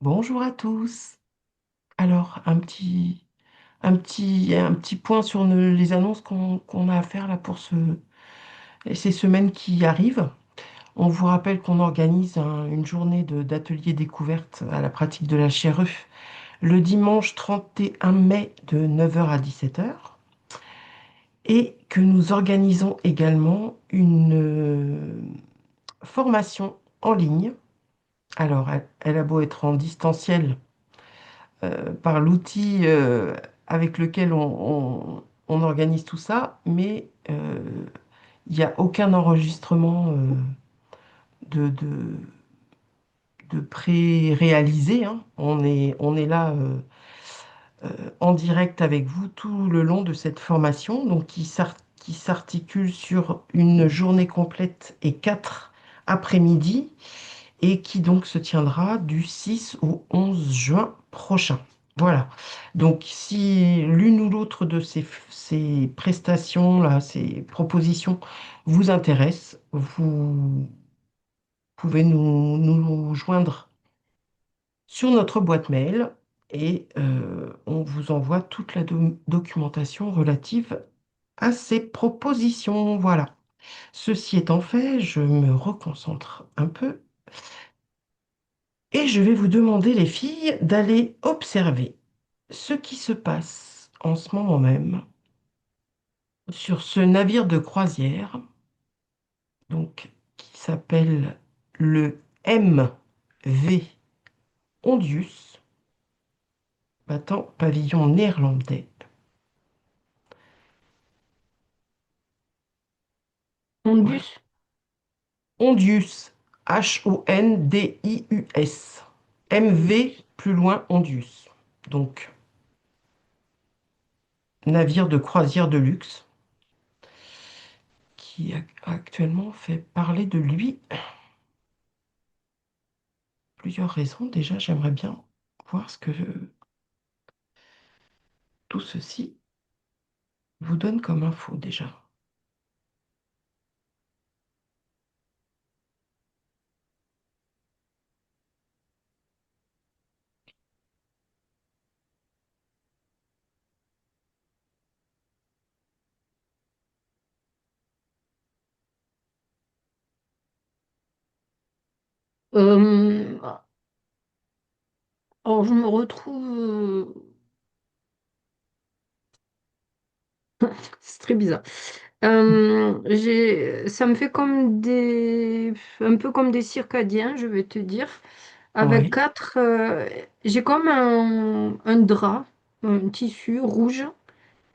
Bonjour à tous. Alors, un petit point sur les annonces qu'on a à faire là pour ces semaines qui arrivent. On vous rappelle qu'on organise une journée d'atelier découverte à la pratique de la chaire le dimanche 31 mai de 9 heures à 17 heures et que nous organisons également une formation en ligne. Alors, elle a beau être en distanciel par l'outil avec lequel on organise tout ça, mais il n'y a aucun enregistrement de pré-réalisé, hein. On est là en direct avec vous tout le long de cette formation, donc qui s'articule sur une journée complète et 4 après-midi, et qui donc se tiendra du 6 au 11 juin prochain. Voilà. Donc, si l'une ou l'autre de ces prestations-là, ces propositions vous intéresse, vous pouvez nous joindre sur notre boîte mail et on vous envoie toute la documentation relative à ces propositions. Voilà. Ceci étant fait, je me reconcentre un peu. Et je vais vous demander, les filles, d'aller observer ce qui se passe en ce moment même sur ce navire de croisière, donc qui s'appelle le MV Ondius, battant pavillon néerlandais. Voilà. Indus. Ondius, Hondius. MV plus loin Ondius. Donc, navire de croisière de luxe qui actuellement fait parler de lui plusieurs raisons. Déjà, j'aimerais bien voir ce que tout ceci vous donne comme info déjà. Euh, alors, je me retrouve. C'est très bizarre. Ça me fait un peu comme des circadiens, je vais te dire. Avec Oui. quatre. J'ai comme un drap, un tissu rouge,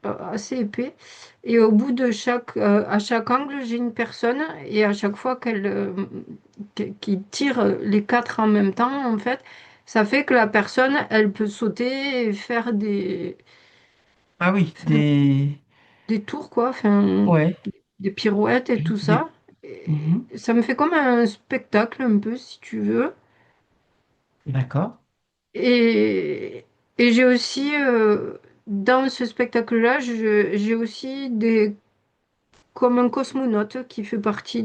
assez épais. Et au bout à chaque angle, j'ai une personne. Et à chaque fois qu'il tire les quatre en même temps, en fait, ça fait que la personne, elle peut sauter et faire Ah oui, enfin, des tours, quoi, ouais, des pirouettes et tout ça. Mhm. Et ça me fait comme un spectacle, un peu, si tu veux. D'accord. Et, et j'ai aussi, dans ce spectacle-là, j'ai aussi comme un cosmonaute qui fait partie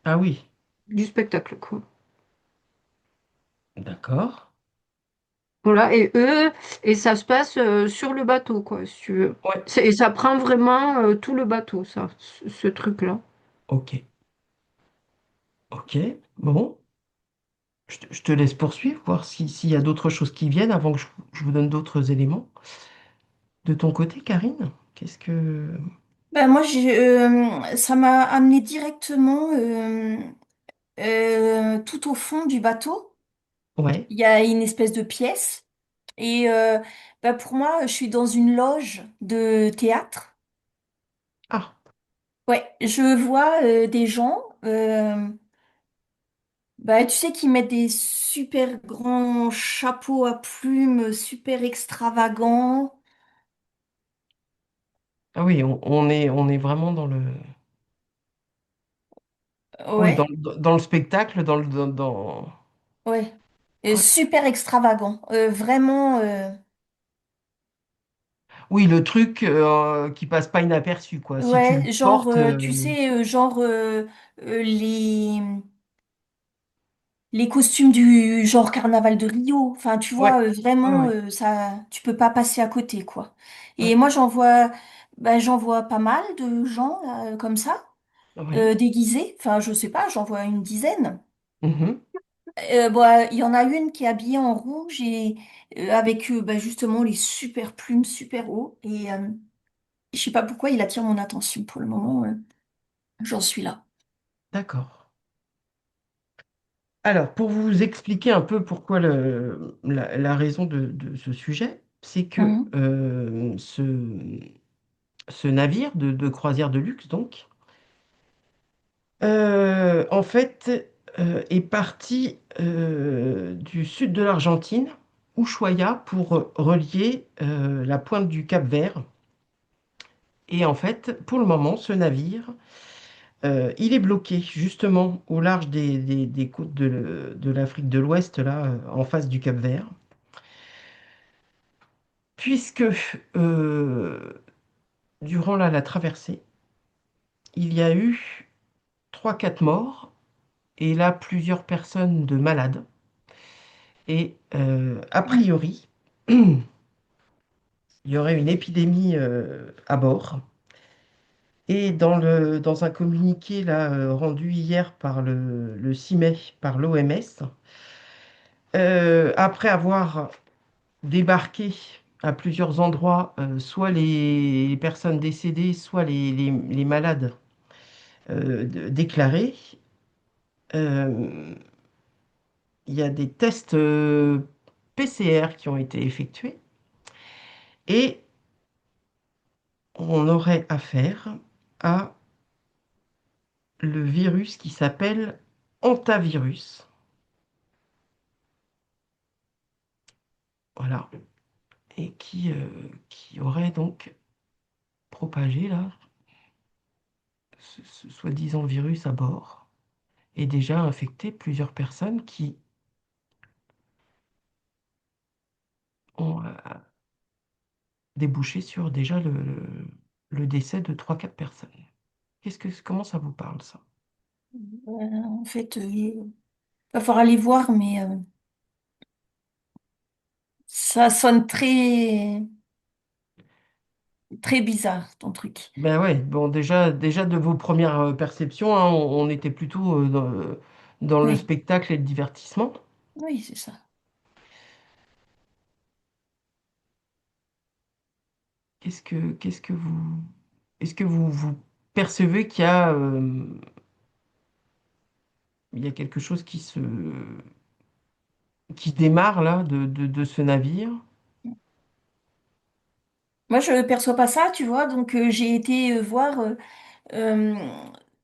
Ah oui, du spectacle, quoi. d'accord. Voilà, et ça se passe sur le bateau, quoi, si tu veux. Ouais, Et ça prend vraiment tout le bateau, ça, ce truc-là. ok, ok. Bon, je te laisse poursuivre, voir s'il y a d'autres choses qui viennent avant que je vous donne d'autres éléments. De ton côté, Karine, qu'est-ce que... Ben moi, ça m'a amené directement tout au fond du bateau. Ouais. Il y a une espèce de pièce. Et ben pour moi, je suis dans une loge de théâtre. Ah, Ouais, je vois des gens, bah, tu sais, qui mettent des super grands chapeaux à plumes, super extravagants. ah oui, on est vraiment dans le... Oui, dans, Ouais, dans le spectacle, ouais. Ouais. Super extravagants. Vraiment. Oui, le truc qui passe pas inaperçu, quoi. Si tu le Ouais, genre, portes, tu sais, genre les, les costumes du genre Carnaval de Rio. Enfin, tu Ouais, vois, ouais, vraiment, ouais, ça, tu peux pas passer à côté, quoi. Et ouais, moi, j'en vois pas mal de gens là, comme ça, ouais. déguisés. Enfin, je sais pas, j'en vois une dizaine. Mhm. Bon, il y en a une qui est habillée en rouge et avec bah, justement les super plumes super haut. Et je sais pas pourquoi il attire mon attention pour le moment. J'en suis là. D'accord. Alors, pour vous expliquer un peu pourquoi la raison de ce sujet, c'est que Mhm. ce navire de croisière de luxe, donc, en fait, est parti du sud de l'Argentine, Ushuaia, pour relier la pointe du Cap-Vert. Et en fait, pour le moment, ce navire, il est bloqué justement au large des côtes de l'Afrique de l'Ouest, là, en face du Cap-Vert, puisque durant la traversée, il y a eu trois quatre morts, et là, plusieurs personnes de malades. Et a priori, il y aurait une épidémie à bord. Et dans un communiqué là, rendu hier par le 6 mai par l'OMS, après avoir débarqué à plusieurs endroits, soit les personnes décédées, soit les malades déclarés, euh, il y a des tests PCR qui ont été effectués et on aurait affaire à le virus qui s'appelle hantavirus. Voilà. Et qui aurait donc propagé là, ce soi-disant virus à bord et déjà infecté plusieurs personnes qui ont débouché sur déjà le décès de trois quatre personnes. Comment ça vous parle, ça? En fait, il va falloir aller voir, mais ça sonne très bizarre, ton truc. Ben ouais, bon, déjà de vos premières perceptions, hein, on était plutôt dans le Oui, spectacle et le divertissement. oui, c'est ça. Qu'est-ce que vous, est-ce que vous percevez il y a quelque chose qui démarre là de ce navire? Moi, je ne perçois pas ça, tu vois, donc j'ai été voir euh,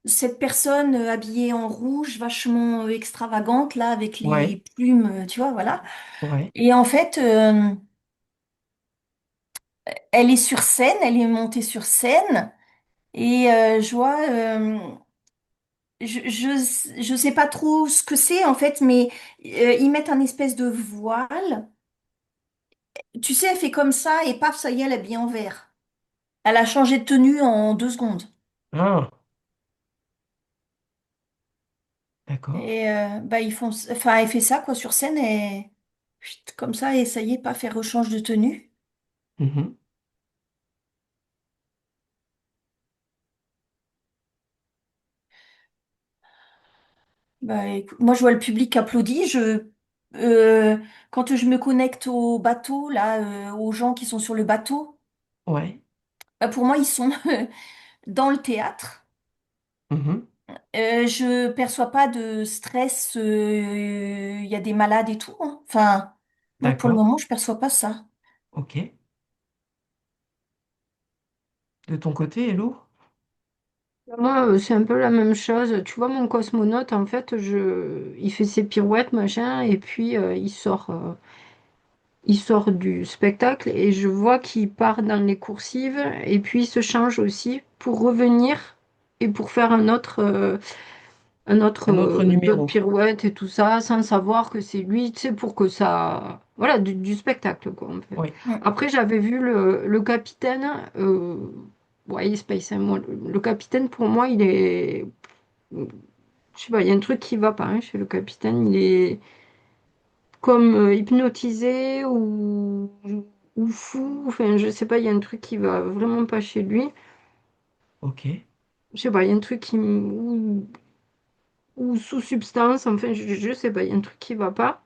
cette personne habillée en rouge, vachement extravagante, là, avec Ouais, les plumes, tu vois, voilà. ouais. Et en fait, elle est sur scène, elle est montée sur scène, et je vois, je sais pas trop ce que c'est, en fait, mais ils mettent un espèce de voile. Tu sais, elle fait comme ça, et paf, ça y est, elle est bien en vert. Elle a changé de tenue en 2 secondes. Ah, d'accord. Et bah ils font, enfin elle fait ça quoi sur scène et chut, comme ça et ça y est, pas faire rechange de tenue. Mhm. Bah écoute, moi je vois le public applaudit. Euh, quand je me connecte au bateau là, aux gens qui sont sur le bateau, Ouais. bah, pour moi ils sont dans le théâtre. Mhm. Je perçois pas de stress. Il y a des malades et tout, hein. Enfin, moi pour le D'accord. moment je perçois pas ça. Ok. De ton côté, Hello? Moi, c'est un peu la même chose. Tu vois, mon cosmonaute, en fait, il fait ses pirouettes, machin, et puis il sort du spectacle et je vois qu'il part dans les coursives et puis il se change aussi pour revenir et pour faire un autre Un autre job numéro. pirouette et tout ça sans savoir que c'est lui, tu sais, pour que ça... Voilà, du spectacle, quoi, en fait. Oui. Mm. Après, j'avais vu le capitaine, ouais, Space, hein, moi, le capitaine, pour moi, il est... je sais pas, il y a un truc qui va pas hein, chez le capitaine. Il est comme hypnotisé ou fou. Enfin, je sais pas, il y a un truc qui va vraiment pas chez lui. Ok, Je sais pas, il y a un truc ou sous substance. Enfin, je sais pas, il y a un truc qui va pas.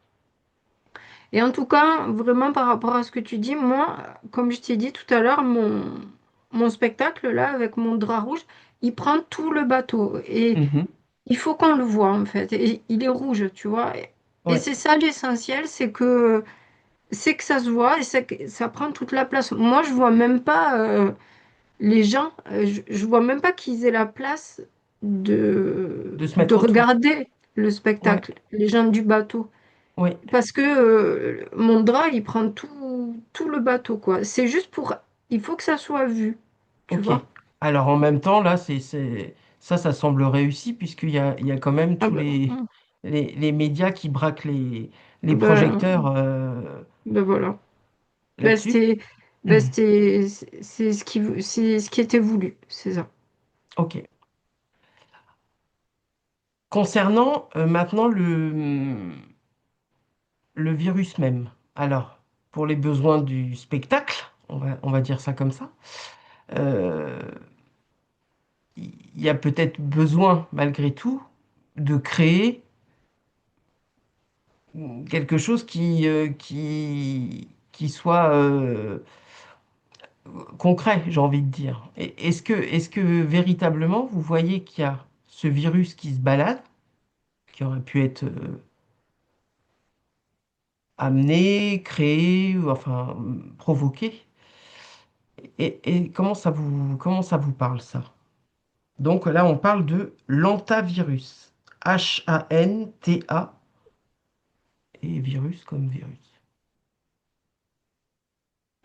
Et en tout cas, vraiment par rapport à ce que tu dis, moi, comme je t'ai dit tout à l'heure, mon spectacle là, avec mon drap rouge, il prend tout le bateau. Et mhm, il faut qu'on le voit en fait. Et il est rouge, tu vois. Et ouais, c'est ça l'essentiel, c'est que ça se voit et ça prend toute la place. Moi, je vois même pas les gens, je vois même pas qu'ils aient la place de se de mettre autour. regarder le Ouais, spectacle, les gens du bateau. ouais, Parce que mon drap, il prend tout le bateau, quoi. C'est juste pour... Il faut que ça soit vu, tu ok. vois. Alors en même temps, là, ça semble réussi il y a quand même Ah tous les médias qui braquent les projecteurs ben, ben voilà. Ben là-dessus. c'était, c'est ce qui était voulu, c'est ça. Ok. Concernant maintenant le virus même. Alors, pour les besoins du spectacle, on va dire ça comme ça, euh, il y a peut-être besoin, malgré tout, de créer quelque chose qui soit concret, j'ai envie de dire. Est-ce que véritablement, vous voyez qu'il y a ce virus qui se balade, qui aurait pu être amené, créé, ou enfin provoqué, et comment ça vous parle, ça? Donc là, on parle de l'hantavirus. H-A-N-T-A et virus comme virus.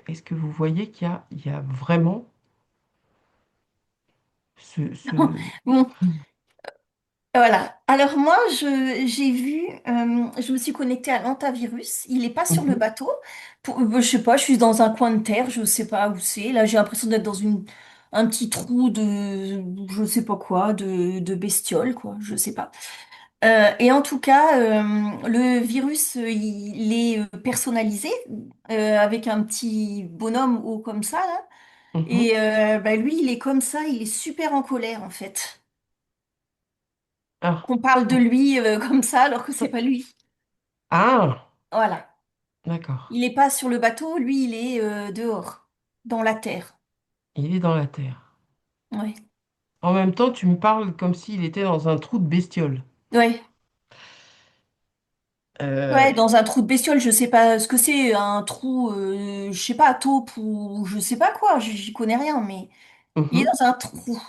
Est-ce que vous voyez il y a vraiment ce... Bon, voilà. Alors moi, j'ai vu, je me suis connectée à l'antivirus. Il n'est pas sur le Mhm, bateau. Je sais pas, je suis dans un coin de terre, je sais pas où c'est. Là, j'ai l'impression d'être dans un petit trou je sais pas quoi, de bestiole, quoi. Je sais pas. Et en tout cas, le virus, il est personnalisé avec un petit bonhomme haut comme ça, là. mhm. Et bah, lui, il est comme ça, il est super en colère en fait. Ah, Qu'on parle de lui comme ça alors que c'est pas lui. ah, Voilà. d'accord. Il n'est pas sur le bateau, lui, il est dehors, dans la terre. Il est dans la terre. Ouais. En même temps, tu me parles comme s'il était dans un trou de bestiole. Ouais. Euh, Ouais, dans un trou de bestiole, je sais pas ce que c'est, un trou, je sais pas, taupe ou je sais pas quoi, j'y connais rien, mais il est mhm, dans un trou.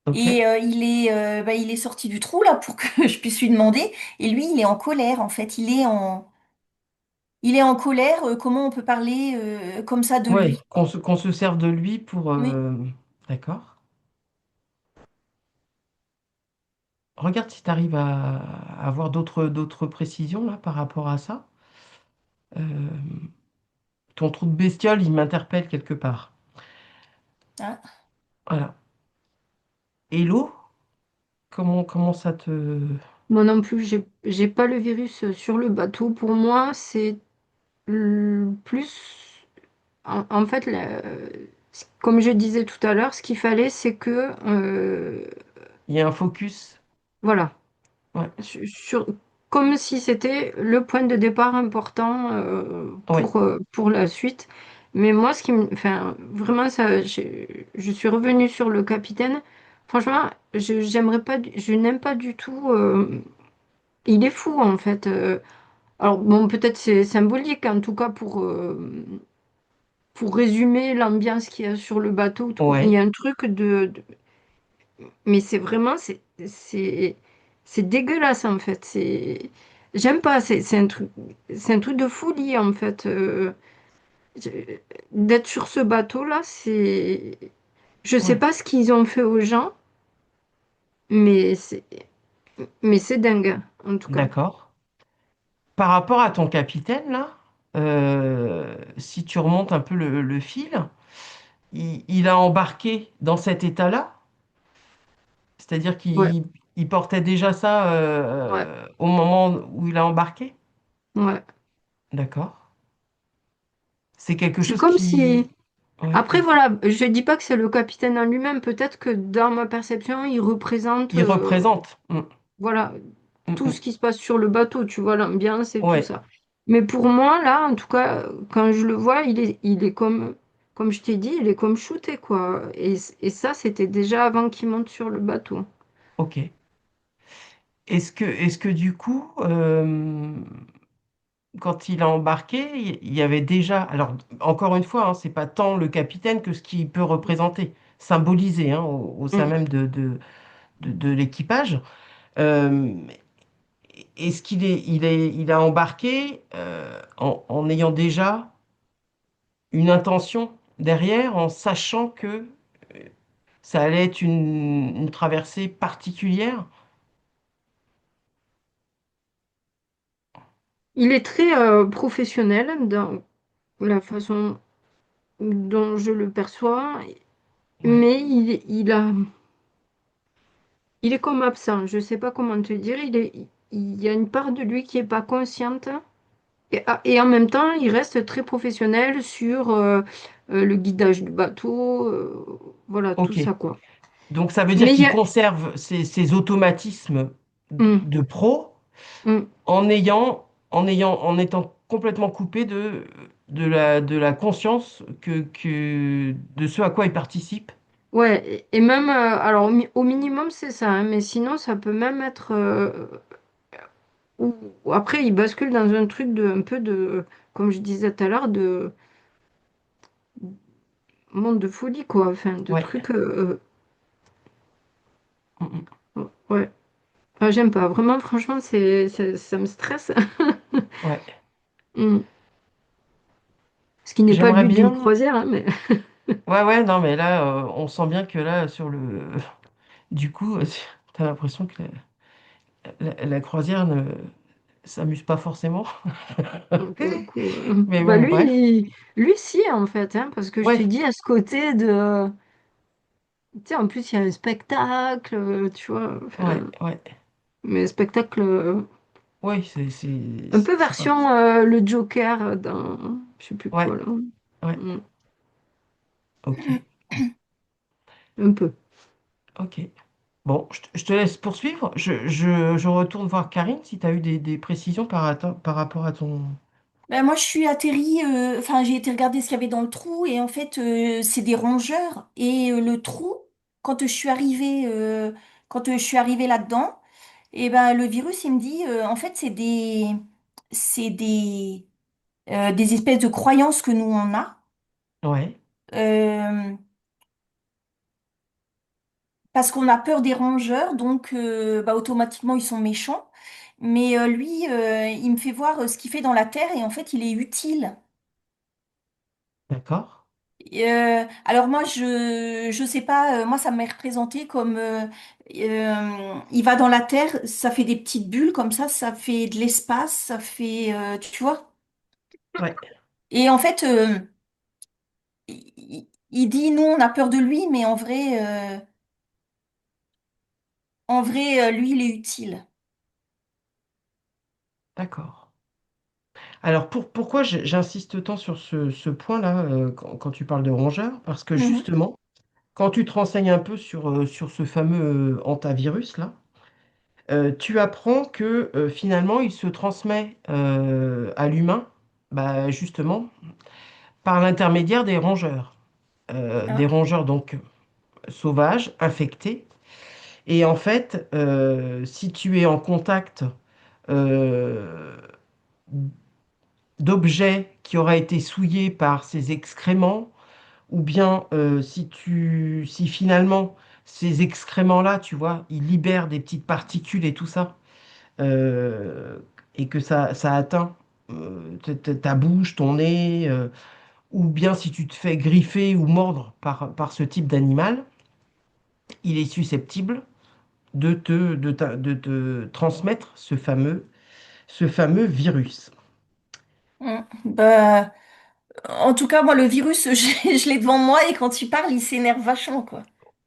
ok. Et il est sorti du trou là pour que je puisse lui demander. Et lui, il est en colère en fait. Il est en colère. Comment on peut parler comme ça de Ouais, lui? qu'on se serve de lui pour... Oui. D'accord. Regarde si tu arrives à avoir d'autres précisions là par rapport à ça. Euh, ton trou de bestiole, il m'interpelle quelque part. Ah. Voilà. Et l'eau, comment ça te... Moi non plus, j'ai pas le virus sur le bateau. Pour moi, c'est plus... En fait, comme je disais tout à l'heure, ce qu'il fallait, c'est que... Il y a un focus. voilà. Ouais, Sur, comme si c'était le point de départ important ouais, pour la suite. Mais moi, enfin, vraiment, je suis revenue sur le capitaine. Franchement, j'aimerais pas, je n'aime pas du tout. Il est fou, en fait. Alors, bon, peut-être c'est symbolique, en tout cas, pour résumer l'ambiance qu'il y a sur le bateau. Il y ouais, a un truc mais c'est vraiment, c'est dégueulasse en fait. J'aime pas. C'est un truc de folie en fait. Je- D'être sur ce bateau-là, je sais ouais. pas ce qu'ils ont fait aux gens, mais c'est dingue en tout cas. D'accord. Par rapport à ton capitaine, là, si tu remontes un peu le fil, il a embarqué dans cet état-là, c'est-à-dire Ouais. il portait déjà ça Ouais, au moment où il a embarqué? ouais. D'accord. C'est quelque C'est chose comme si... qui... Oui, Après, vas-y. voilà, je dis pas que c'est le capitaine en lui-même. Peut-être que dans ma perception, il représente, Il représente. voilà, tout Mm. ce qui se passe sur le bateau, tu vois, l'ambiance et tout Ouais, ça. Mais pour moi, là, en tout cas, quand je le vois, il est comme je t'ai dit, il est comme shooté, quoi. Et ça, c'était déjà avant qu'il monte sur le bateau. ok. Est-ce que du coup, quand il a embarqué, il y avait déjà... Alors, encore une fois, hein, c'est pas tant le capitaine que ce qu'il peut représenter, symboliser hein, au sein Mm. même de l'équipage. Euh, Est-ce il a embarqué en ayant déjà une intention derrière, en sachant que ça allait être une traversée particulière? Il est très professionnel dans la façon dont je le perçois, Ouais, mais il est comme absent. Je sais pas comment te dire. Il y a une part de lui qui est pas consciente. Et en même temps, il reste très professionnel sur le guidage du bateau, voilà, tout ok. ça, quoi. Donc ça veut dire Mais il y qu'il a... conserve ses automatismes Hum, de pro hum. en étant complètement coupé de la conscience de ce à quoi il participe. Ouais, et même, alors au minimum, c'est ça, hein, mais sinon, ça peut même être... ou après, il bascule dans un truc de, un peu de, comme je disais tout à l'heure, de monde de folie, quoi. Enfin, de Ouais. trucs... Mm, ouais. Enfin, j'aime pas. Vraiment, franchement, ça me stresse. ouais. Hum. Ce qui n'est pas le J'aimerais but d'une bien. croisière, hein, mais... Ouais, ouais, non, mais là, on sent bien que là, du coup, t'as l'impression que la croisière ne s'amuse pas forcément. Pour le coup, Mais bah bon, lui, bref. lui si en fait, hein, parce que je te Ouais, dis à ce côté de, tu sais, en plus il y a un spectacle, tu vois, ouais, enfin, ouais. mais spectacle Ouais, un peu c'est pas. version le Joker dans, je sais plus quoi Ouais, là. ouais, Mm, ok, un peu. ok. Bon, je te laisse poursuivre. Je retourne voir Karine si tu as eu des précisions par rapport à ton. Ben, moi, je suis atterrie, enfin, j'ai été regarder ce qu'il y avait dans le trou et en fait, c'est des rongeurs. Et le trou, quand quand je suis arrivée là-dedans, et ben, le virus, il me dit, en fait, c'est des espèces de croyances que nous, on a. Ouais, Euh, Parce qu'on a peur des rongeurs, donc bah, automatiquement, ils sont méchants. Mais lui, il me fait voir ce qu'il fait dans la terre et en fait, il est utile. d'accord. Alors moi je sais pas moi ça m'est représenté comme il va dans la terre, ça fait des petites bulles comme ça fait de l'espace, ça fait tu vois. Ouais, Et en fait il dit nous on a peur de lui mais en vrai lui il est utile. d'accord. Alors pourquoi j'insiste tant sur ce point-là quand tu parles de rongeurs? Parce que Mhm. justement, quand tu te renseignes un peu sur ce fameux hantavirus là, tu apprends que finalement il se transmet à l'humain, bah, justement, par l'intermédiaire des rongeurs. Des Ah. rongeurs donc sauvages, infectés. Et en fait, si tu es en contact euh, d'objets qui auraient été souillés par ces excréments, ou bien si finalement ces excréments-là, tu vois, ils libèrent des petites particules et tout ça, euh, et que ça atteint ta bouche, ton nez, ou bien si tu te fais griffer ou mordre par ce type d'animal, il est susceptible de te transmettre ce fameux virus. Bah, en tout cas moi le virus je l'ai devant moi et quand il parle il s'énerve vachement quoi.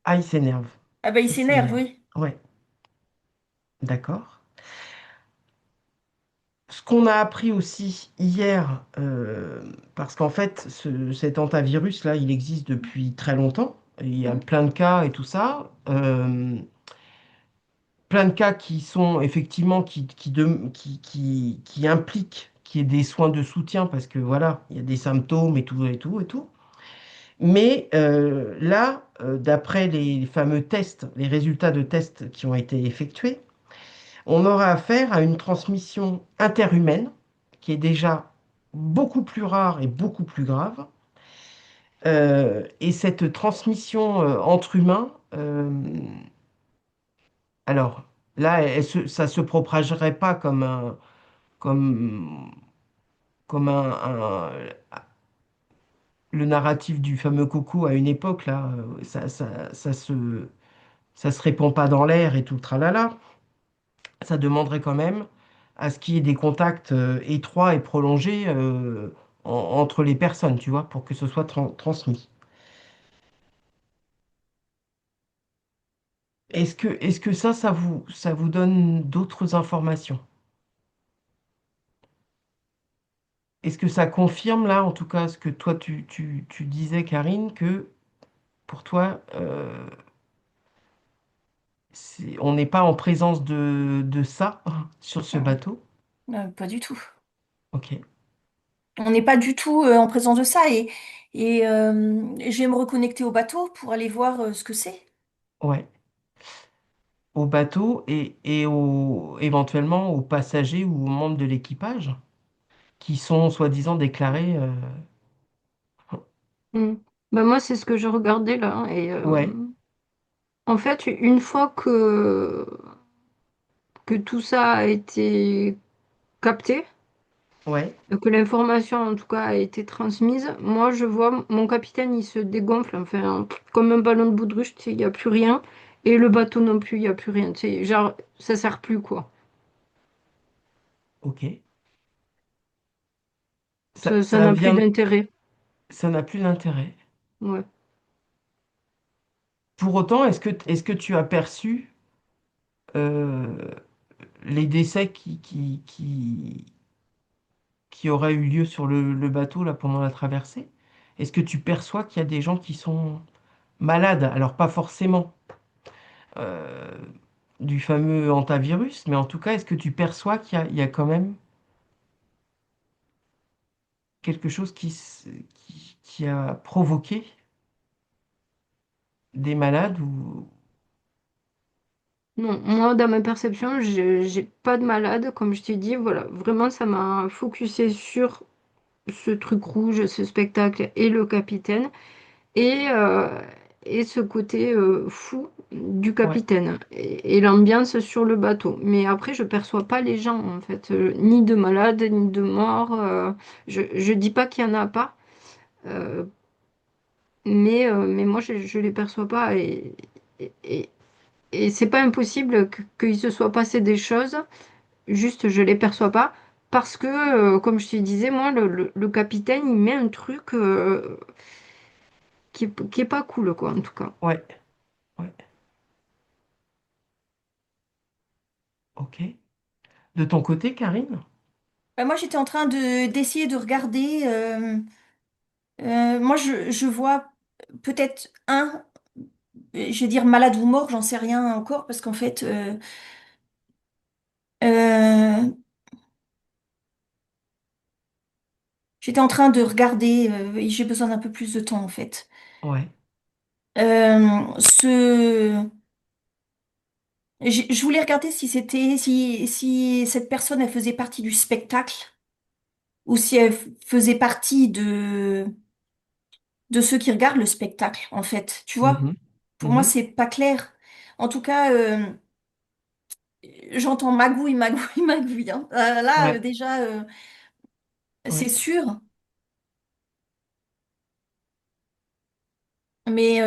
Ah, il s'énerve. Ah bah il Il s'énerve s'énerve. oui. Ouais. d'accord. Ce qu'on a appris aussi hier, parce qu'en fait, cet hantavirus-là, il existe depuis très longtemps. Il y a Mm. plein de cas et tout ça. Plein de cas qui sont effectivement qui impliquent qu'il y ait des soins de soutien parce que voilà, il y a des symptômes et tout et tout et tout. Mais là, d'après les fameux tests, les résultats de tests qui ont été effectués, on aura affaire à une transmission interhumaine qui est déjà beaucoup plus rare et beaucoup plus grave. Et cette transmission entre humains, alors là, ça se propagerait pas comme, comme le narratif du fameux Coco à une époque, là, ça se répand pas dans l'air et tout le tralala. Ça demanderait quand même à ce qu'il y ait des contacts étroits et prolongés entre les personnes, tu vois, pour que ce soit transmis. Est-ce que ça vous donne d'autres informations? Est-ce que ça confirme là, en tout cas, ce que toi tu disais, Karine, que pour toi, on n'est pas en présence de ça sur ce Mm. bateau? Pas du tout. Ok, On n'est pas du tout en présence de ça et je vais me reconnecter au bateau pour aller voir ce que c'est. ouais. Au bateau et éventuellement aux passagers ou aux membres de l'équipage qui sont soi-disant déclarés. Mm. Ben moi, c'est ce que je regardais là, hein, Ouais, en fait, une fois que tout ça a été capté, ouais, que l'information en tout cas a été transmise, moi je vois mon capitaine il se dégonfle, enfin comme un ballon de baudruche, tu sais, il n'y a plus rien, et le bateau non plus, il n'y a plus rien, tu sais, genre ça sert plus quoi. ok. Ça Ça n'a plus vient, d'intérêt. ça n'a plus d'intérêt. Ouais. Pour autant, est-ce que tu as perçu euh, les décès qui auraient eu lieu sur le bateau là pendant la traversée? Est-ce que tu perçois qu'il y a des gens qui sont malades? Alors pas forcément euh, du fameux hantavirus, mais en tout cas, est-ce que tu perçois il y a quand même quelque chose qui a provoqué des malades ou... Non, moi dans ma perception, j'ai pas de malade, comme je t'ai dit, voilà, vraiment ça m'a focusé sur ce truc rouge, ce spectacle et le capitaine. et, euh, et ce côté fou du Ouais, capitaine et l'ambiance sur le bateau. Mais après, je perçois pas les gens, en fait, ni de malades, ni de morts. Je dis pas qu'il y en a pas, euh, mais moi, je les perçois pas. Et, et, et c'est pas impossible qu'il se soit passé des choses, juste je les perçois pas. Parce que, comme je te disais, moi, le capitaine, il met un truc qui est pas cool, quoi, en tout cas. ouais, ouais, ok. De ton côté, Karine? Moi, j'étais en train de d'essayer de regarder. Moi, je vois peut-être je vais dire malade ou mort, j'en sais rien encore, parce qu'en fait, euh, j'étais en train de regarder, et j'ai besoin d'un peu plus de temps, en fait. Ouais, Ce je voulais regarder si cette personne elle faisait partie du spectacle ou si elle faisait partie de ceux qui regardent le spectacle en fait. Tu vois? mhm, Pour moi mhm, c'est pas clair. En tout cas, j'entends magouille, magouille, magouille, hein. Là ouais, déjà c'est ouais, sûr, mais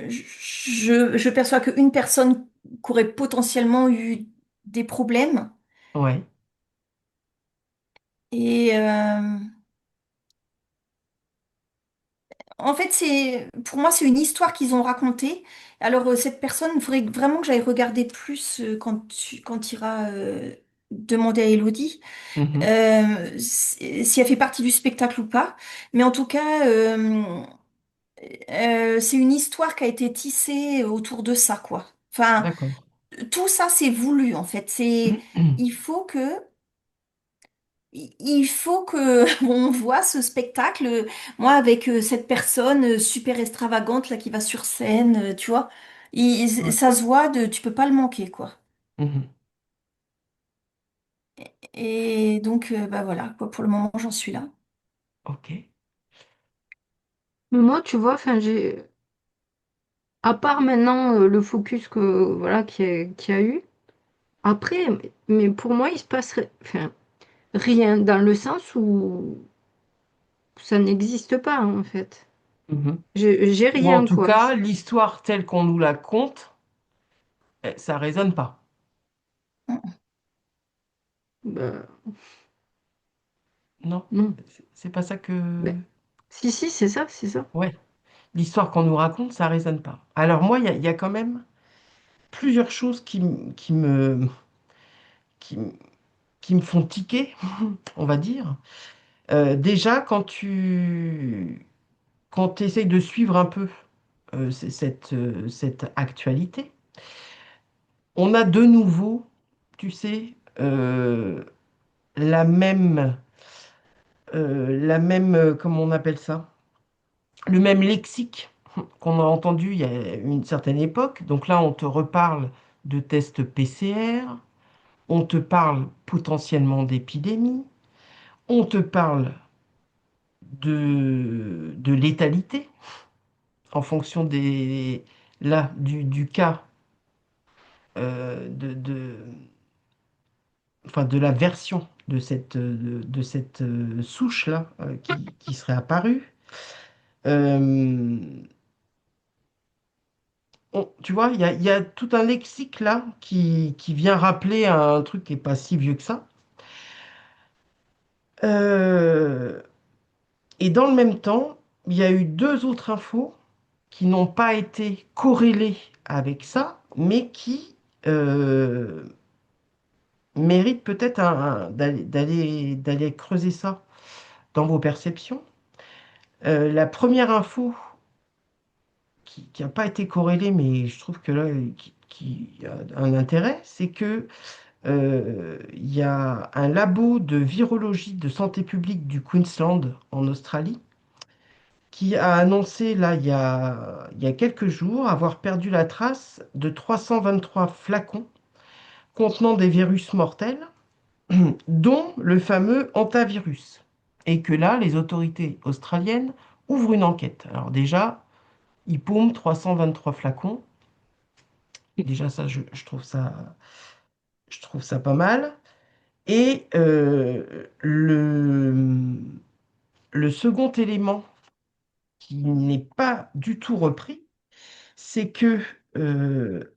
je perçois qu'une personne qui aurait potentiellement eu des problèmes ouais, et En fait, pour moi, c'est une histoire qu'ils ont racontée. Alors, cette personne, il faudrait vraiment que j'aille regarder plus quand tu iras demander à Elodie Mhm. si elle fait partie du spectacle ou pas. Mais en tout cas, c'est une histoire qui a été tissée autour de ça, quoi. Enfin, D'accord. tout ça, c'est voulu, en fait. Il faut que il faut que on voit ce spectacle, moi avec cette personne super extravagante là qui va sur scène, tu vois. Ouais. Ça se voit tu peux pas le manquer quoi. Mhm. Et donc bah voilà quoi, pour le moment j'en suis là. Ok. Mais moi, tu vois, enfin, à part maintenant le focus que voilà qu'il y a eu, après, mais pour moi, il se passe enfin, rien dans le sens où ça n'existe pas en fait. Mhm. J'ai Ou en rien tout quoi. cas, l'histoire telle qu'on nous la conte, ça résonne pas. Bah, Non, non. c'est pas ça que... Ben, si, si, c'est ça, c'est ça. Ouais, l'histoire qu'on nous raconte, ça résonne pas. Alors moi, il y a quand même plusieurs choses qui, m- qui me font tiquer, on va dire. Déjà, quand tu essayes de suivre un peu cette actualité, on a de nouveau, tu sais, la même, comment on appelle ça? Le même lexique qu'on a entendu il y a une certaine époque. Donc là, on te reparle de tests PCR, on te parle potentiellement d'épidémie, on te parle de létalité en fonction du cas enfin, de la version de cette souche-là qui serait apparue. Euh, Tu vois, il y a tout un lexique là qui vient rappeler un truc qui n'est pas si vieux que ça. Euh, et dans le même temps, il y a eu deux autres infos qui n'ont pas été corrélées avec ça, mais qui méritent peut-être d'aller creuser ça dans vos perceptions. La première info qui n'a pas été corrélée, mais je trouve que là, qui a un intérêt, c'est que il y a un labo de virologie de santé publique du Queensland en Australie qui a annoncé là il y a quelques jours avoir perdu la trace de 323 flacons contenant des virus mortels, dont le fameux hantavirus. Et que là, les autorités australiennes ouvrent une enquête. Alors déjà, ils paument 323 flacons. Déjà ça, je trouve ça pas mal. Et le second élément qui n'est pas du tout repris, c'est que euh,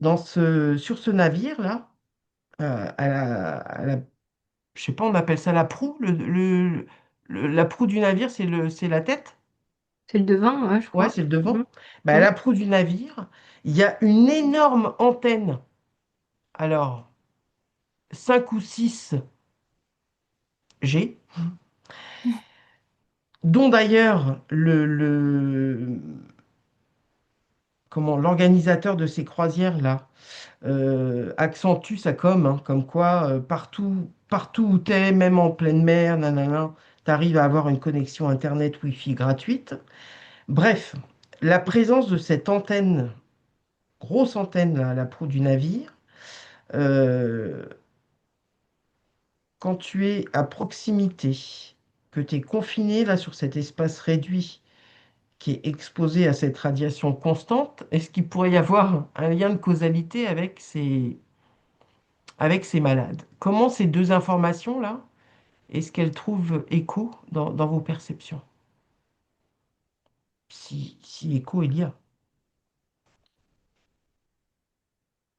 sur ce navire-là, je sais pas, on appelle ça la proue, la proue du navire, c'est la tête, C'est le devant, ouais, je ouais, crois. c'est le devant. Mhm. Bah, Ouais. la proue du navire, il y a une énorme antenne, alors 5 ou 6 G, dont d'ailleurs l'organisateur de ces croisières-là accentue sa com, hein, comme quoi partout où tu es, même en pleine mer, nanana, tu arrives à avoir une connexion Internet Wi-Fi gratuite. Bref, la présence de cette antenne, grosse antenne là, à la proue du navire, euh, quand tu es à proximité, que tu es confiné là sur cet espace réduit qui est exposé à cette radiation constante, est-ce qu'il pourrait y avoir un lien de causalité avec ces malades? Comment ces deux informations-là, est-ce qu'elles trouvent écho dans vos perceptions? Si écho il y a.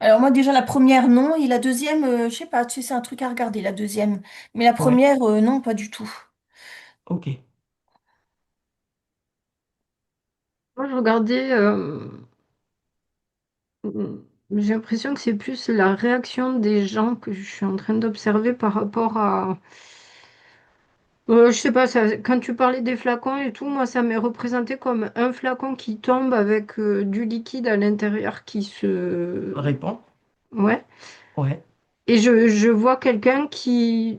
Alors moi déjà la première non et la deuxième je sais pas, tu sais c'est un truc à regarder la deuxième. Mais la Ouais, première non pas du tout. ok. Moi, je regardais, j'ai l'impression que c'est plus la réaction des gens que je suis en train d'observer par rapport à... je sais pas, quand tu parlais des flacons et tout, moi, ça m'est représenté comme un flacon qui tombe avec du liquide à l'intérieur qui se... Répond. Ouais. Ouais. Et je vois quelqu'un qui,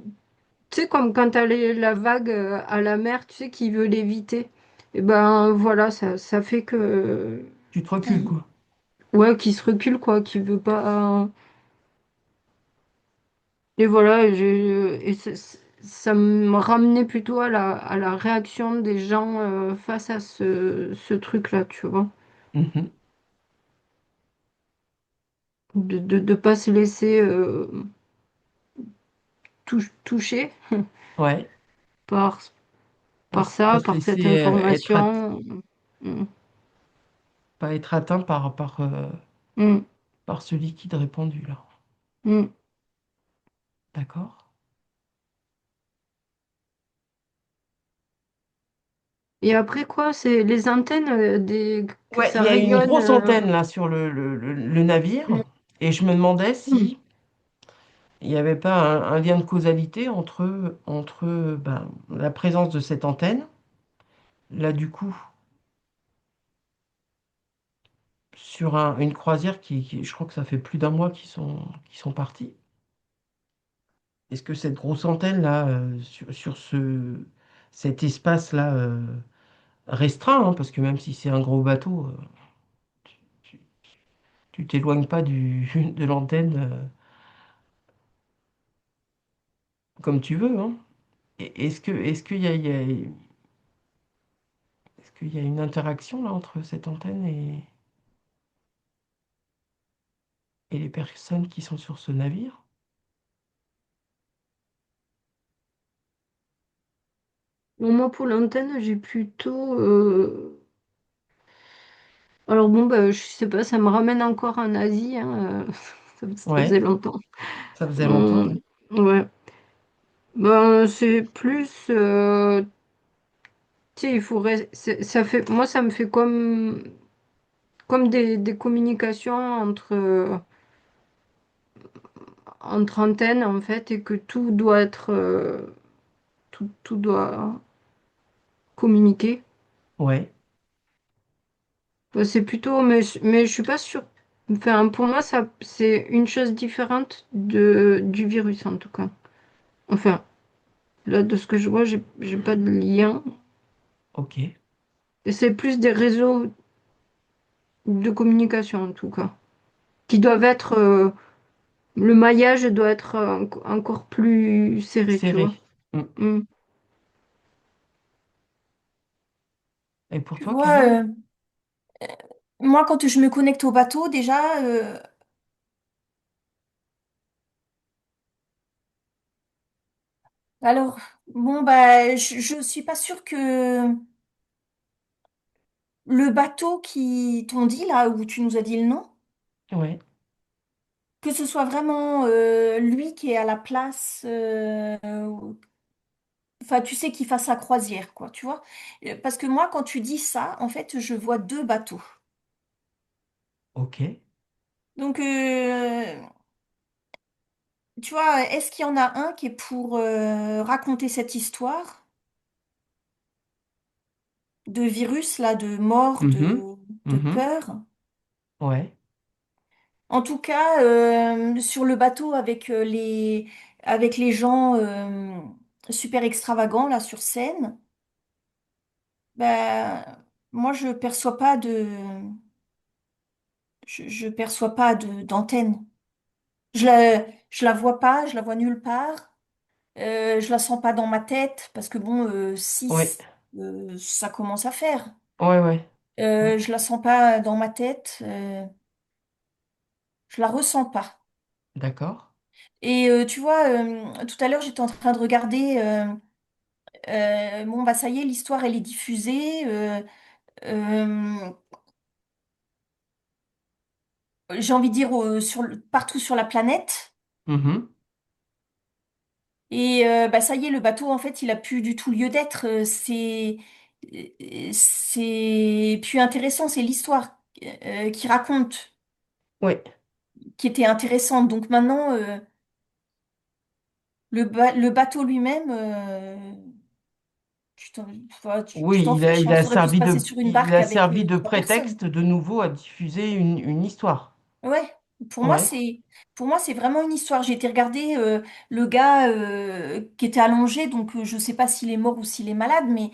tu sais, comme quand t'as la vague à la mer, tu sais, qui veut l'éviter. Et ben voilà, ça fait que... Tu te recules, quoi. Ouais, qui se recule, quoi, qui veut pas... Et voilà, et ça me ramenait plutôt à la réaction des gens face à ce truc-là, tu vois. Mhm. De pas se laisser toucher Ouais. par, par Pas ça, se par cette laisser information. Mm, pas être atteint mm, par ce liquide répandu, là. mm. D'accord? Et après quoi, c'est les antennes que Ouais, il ça y a une rayonne. grosse antenne là sur le navire Mm, et je me demandais mm. si il n'y avait pas un lien de causalité entre ben, la présence de cette antenne, là du coup, sur une croisière je crois que ça fait plus d'un mois qu'ils sont partis. Est-ce que cette grosse antenne là, sur cet espace-là restreint, hein, parce que même si c'est un gros bateau, tu tu t'éloignes pas de l'antenne comme tu veux, hein. Est-ce qu'il y a une interaction là entre cette antenne et les personnes qui sont sur ce navire? Bon, moi, pour l'antenne, j'ai plutôt... Alors bon, bah, je sais pas, ça me ramène encore en Asie, hein, ça faisait Ouais, longtemps. ça faisait longtemps. Hum, ouais. Ben, c'est plus... tu sais, ça fait... Moi, ça me fait comme des communications entre antennes, en fait, et que tout doit être... tout doit communiquer. Ouais, C'est plutôt... mais je suis pas sûre. Enfin, pour moi, ça, c'est une chose différente du virus, en tout cas. Enfin... Là, de ce que je vois, j'ai pas de lien. ok. Et c'est plus des réseaux de communication, en tout cas, qui doivent être... le maillage doit être encore plus serré, tu Serré. vois. Mm. Mm. Et pour Tu toi, vois, Kevin? moi, quand je me connecte au bateau, déjà, alors, bon, bah, je suis pas sûre que le bateau qui t'ont dit, là, où tu nous as dit le nom, Ouais, que ce soit vraiment lui qui est à la place, enfin, tu sais, qui fasse sa croisière, quoi, tu vois. Parce que moi, quand tu dis ça, en fait, je vois deux bateaux. ok. Donc, tu vois, est-ce qu'il y en a un qui est pour raconter cette histoire de virus, là, de mort, Mhm. de Mhm. peur? Ouais, En tout cas, sur le bateau avec les gens super extravagants, là, sur scène, ben, moi, je perçois pas d'antenne. Je la vois pas, je la vois nulle part. Je la sens pas dans ma tête parce que bon, ouais, ça commence à faire. ouais, ouais, ouais. Je la sens pas dans ma tête, je la ressens pas. D'accord. Et tu vois, tout à l'heure j'étais en train de regarder. Bon bah ça y est, l'histoire elle est diffusée. Euh, j'ai envie de dire partout sur la planète. Mhm. Et bah ça y est, le bateau en fait il a plus du tout lieu d'être. c'est plus intéressant, c'est l'histoire qui raconte, Oui, qui était intéressante. Donc maintenant, le bateau lui-même, tu t'en oui, fiches, il hein. a Ça aurait pu se servi passer sur une il barque a avec servi de trois personnes. prétexte de nouveau à diffuser une histoire. Ouais, pour moi Ouais. c'est pour moi c'est vraiment une histoire. J'ai été regarder le gars qui était allongé, donc je sais pas s'il est mort ou s'il est malade, mais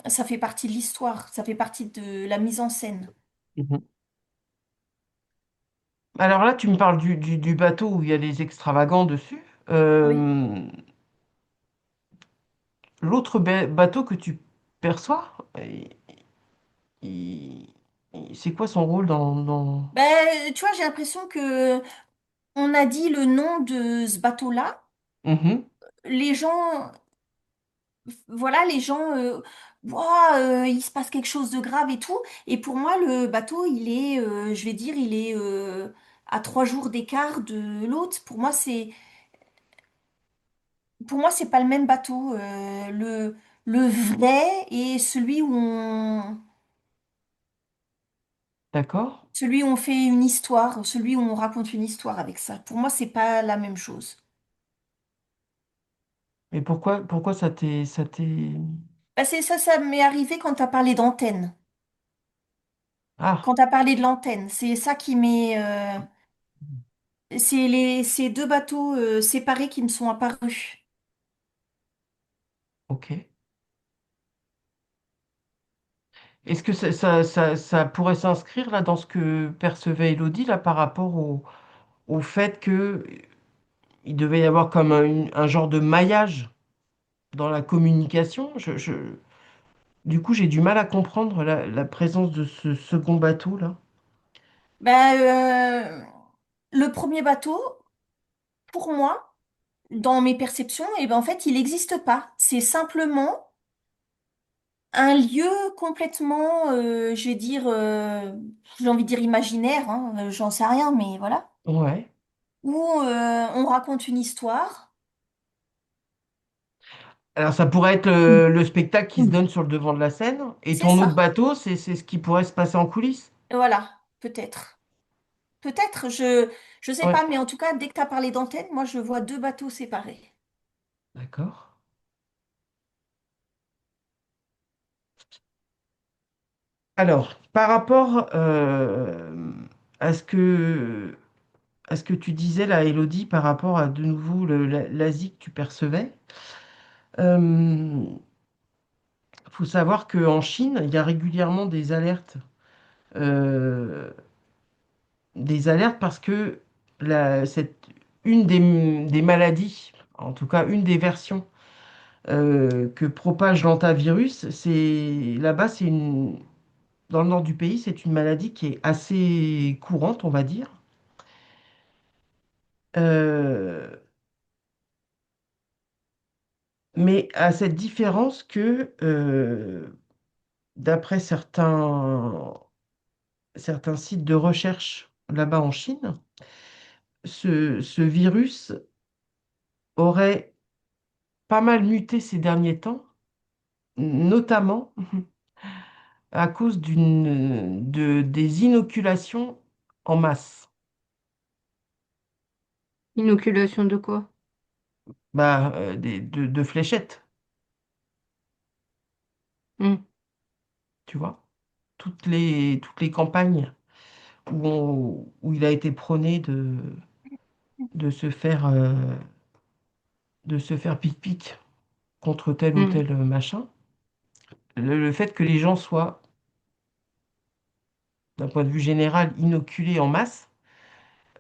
ça fait partie de l'histoire, ça fait partie de la mise en scène. Mhm. Alors là, tu me parles du bateau où il y a les extravagants dessus. Oui. Euh, L'autre bateau que tu perçois, il- c'est quoi son rôle Ben, tu vois, j'ai l'impression que on a dit le nom de ce bateau-là. Mhm. Les gens, voilà, les gens, Ouah, il se passe quelque chose de grave et tout. Et pour moi, le bateau, il est, je vais dire, il est à 3 jours d'écart de l'autre. Pour moi, c'est pas le même bateau. Le vrai et D'accord. celui où on fait une histoire, celui où on raconte une histoire avec ça. Pour moi, c'est pas la même chose. Mais pourquoi ça t'est... Bah, ça m'est arrivé quand tu as parlé d'antenne. Quand Ah, tu as parlé de l'antenne, c'est ça qui m'est. Ces deux bateaux séparés qui me sont apparus. ok. Est-ce que ça pourrait s'inscrire là dans ce que percevait Elodie là par rapport au fait que il devait y avoir comme un genre de maillage dans la communication? Du coup, j'ai du mal à comprendre la présence de ce second bateau là. Ben, le premier bateau, pour moi, dans mes perceptions, et ben, en fait, il n'existe pas. C'est simplement un lieu complètement, je vais dire, j'ai envie de dire imaginaire, hein, j'en sais rien, mais voilà, Ouais. où on raconte une histoire. Alors ça pourrait être le spectacle qui se donne sur le devant de la scène, et C'est ton autre ça. bateau, c'est ce qui pourrait se passer en coulisses. Voilà, peut-être. Peut-être, je sais Ouais, pas, mais en tout cas, dès que tu as parlé d'antenne, moi, je vois deux bateaux séparés. d'accord. Alors, par rapport à ce que tu disais là, Elodie, par rapport à de nouveau l'Asie que tu percevais, il faut savoir qu'en Chine, il y a régulièrement euh, des alertes parce que une des maladies, en tout cas une des versions que propage l'hantavirus, c'est là-bas, dans le nord du pays, c'est une maladie qui est assez courante, on va dire. Euh, mais à cette différence que, d'après certains sites de recherche là-bas en Chine, ce virus aurait pas mal muté ces derniers temps, notamment à cause des inoculations en masse. Inoculation de quoi? Bah, de fléchettes, Hmm. tu vois. Toutes les campagnes où il a été prôné de se faire, euh, de se faire pic-pic contre tel ou Hmm. tel machin. Le fait que les gens soient, d'un point de vue général, inoculés en masse,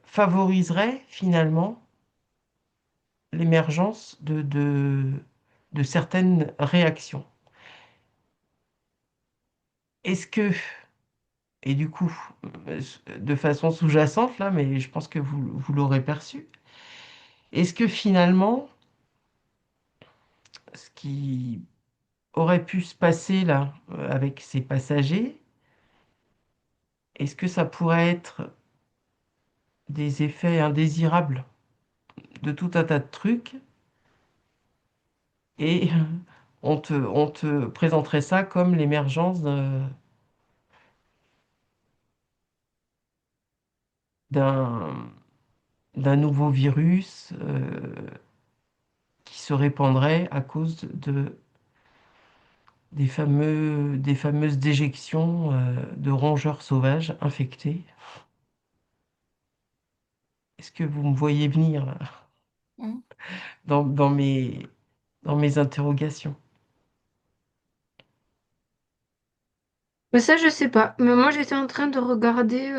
favoriserait finalement l'émergence de certaines réactions. Est-ce que, et du coup, de façon sous-jacente là, mais je pense que vous l'aurez perçu, est-ce que finalement, ce qui aurait pu se passer là avec ces passagers, est-ce que ça pourrait être des effets indésirables de tout un tas de trucs et on te présenterait ça comme l'émergence d'un d'un nouveau virus qui se répandrait à cause des fameuses déjections de rongeurs sauvages infectés. Est-ce que vous me voyez venir là, Mm. dans mes interrogations? Mais ça, je sais pas. Mais moi, j'étais en train de regarder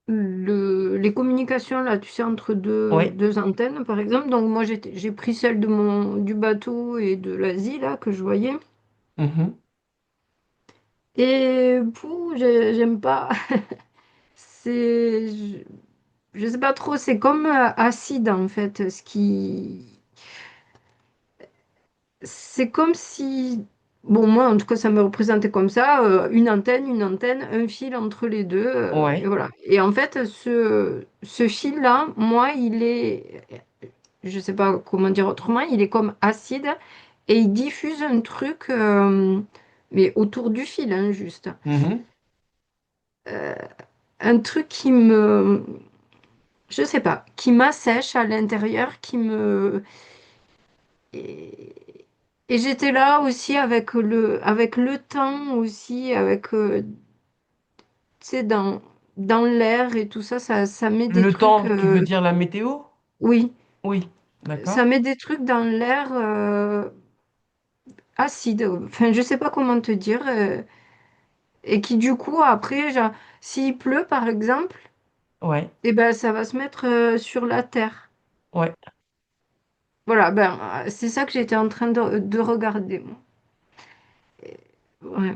les communications là, tu sais, entre Oui. deux antennes, par exemple. Donc moi, j'ai pris celle du bateau et de l'Asie là que je voyais. Mhm. Et pour, j'aime pas. C'est, je sais pas trop. C'est comme acide en fait. C'est comme si, bon, moi en tout cas, ça me représentait comme ça, une antenne, un fil entre les deux, et Ouais. voilà. Et en fait, ce fil-là, moi, il est, je sais pas comment dire autrement, il est comme acide et il diffuse un truc, mais autour du fil, hein, juste. Mhm. Euh, un truc je sais pas, qui m'assèche à l'intérieur, Et, et j'étais là aussi avec le temps aussi, tu sais, dans l'air et tout ça, ça met des Le trucs, temps, tu veux dire la météo? oui, Oui. ça D'accord. met des trucs dans l'air acides. Enfin, je sais pas comment te dire. Et qui, du coup, après, genre, s'il pleut, par exemple, Ouais. eh ben, ça va se mettre sur la terre. Ouais. Voilà, ben, c'est ça que j'étais en train de regarder, moi. Ouais.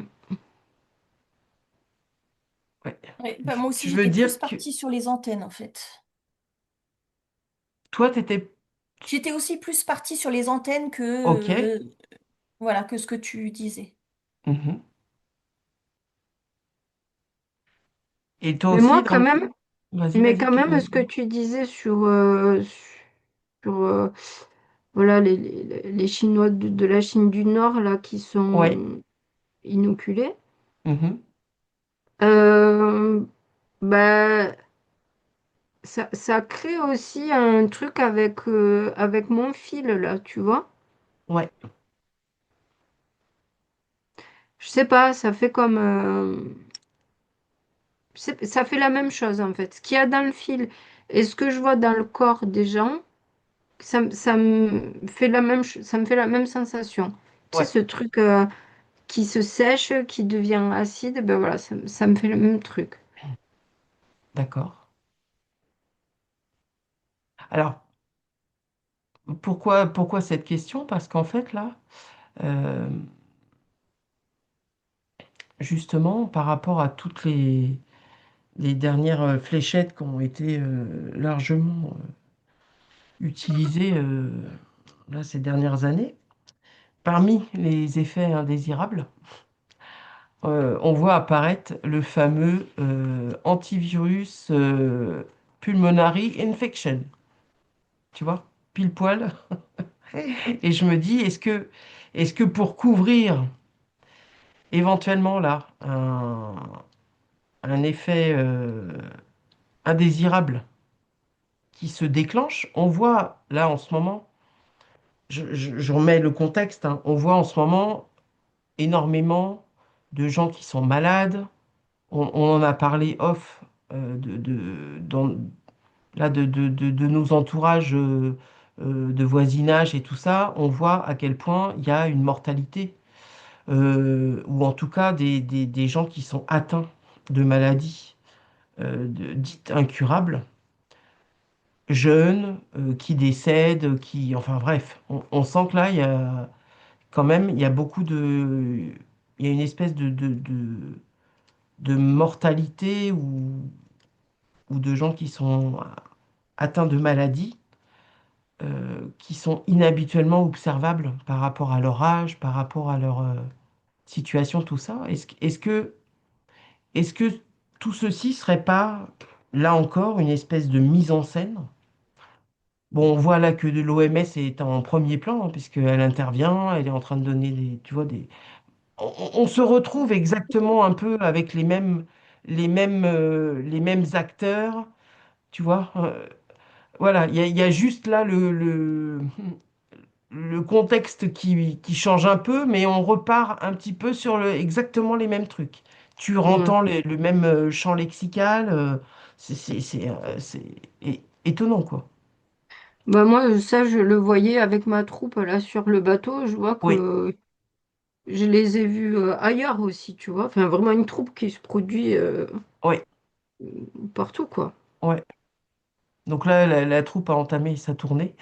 Ouais. Ouais, bah, moi aussi, Tu veux j'étais plus dire que partie sur les antennes, en fait. toi, t'étais... J'étais aussi plus partie sur les antennes OK. voilà, que ce que tu disais. Mhm. Et toi Mais aussi, moi, dans... Vas-y, vas-y, ce que tu disais sur voilà, les Chinois de la Chine du Nord là, qui Ouais. sont inoculés, Mhm. euh, bah, ça crée aussi un truc avec mon fil là, tu vois. Ouais. Je sais pas, ça fait comme... ça fait la même chose en fait. Ce qu'il y a dans le fil et ce que je vois dans le corps des gens, ça me fait ça me fait la même sensation. Tu sais, Ouais. ce truc qui se sèche, qui devient acide, ben voilà, ça me fait le même truc. D'accord. Alors, pourquoi cette question? Parce qu'en fait, là, euh, justement, par rapport à toutes les dernières fléchettes qui ont été largement utilisées là, ces dernières années, parmi les effets indésirables, on voit apparaître le fameux antivirus pulmonary infection, tu vois, pile poil. Et je me dis, est-ce que pour couvrir éventuellement là un effet indésirable qui se déclenche, on voit là en ce moment, je remets le contexte, hein, on voit en ce moment énormément de gens qui sont malades. On en a parlé off là, de nos entourages de voisinage et tout ça. On voit à quel point il y a une mortalité, ou en tout cas des gens qui sont atteints de maladies dites incurables, jeunes, qui décèdent, enfin bref, on sent que là, il y a quand même, il y a beaucoup il y a une espèce de mortalité ou de gens qui sont atteints de maladies qui sont inhabituellement observables par rapport à leur âge, par rapport à leur situation, tout ça. Est-ce que tout ceci serait pas, là encore, une espèce de mise en scène Bon, on voit là que de l'OMS est en premier plan, hein, puisqu'elle intervient, elle est en train de donner des, tu vois, des. On se retrouve exactement un peu avec les mêmes acteurs, tu vois. Voilà, il y a juste là le contexte qui change un peu, mais on repart un petit peu sur exactement les mêmes trucs. Tu Ouais. entends le même champ lexical, c'est étonnant, quoi. Bah moi, ça, je le voyais avec ma troupe là sur le bateau. Je vois Oui, que je les ai vus ailleurs aussi, tu vois. Enfin, vraiment une troupe qui se produit oui, partout, quoi. ouais. Donc là, la troupe a entamé sa tournée.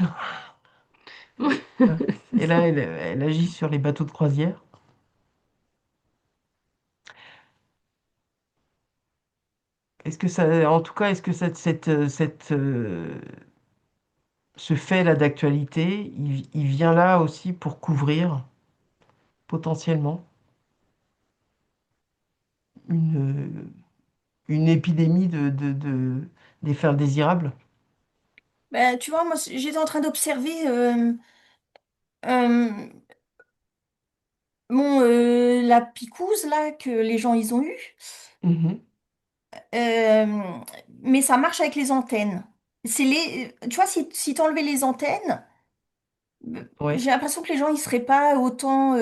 Et là, elle agit sur les bateaux de croisière. Est-ce que ça, en tout cas, est-ce que ce fait-là d'actualité, il vient là aussi pour couvrir potentiellement une, une épidémie des fins indésirables? Ben, tu vois, moi, j'étais en train d'observer euh, la picouse là que les gens ils ont eu. Mhm. Euh, mais ça marche avec les antennes. Tu vois, si t'enlevais les antennes, Ouais. j'ai l'impression que les gens ils seraient pas autant,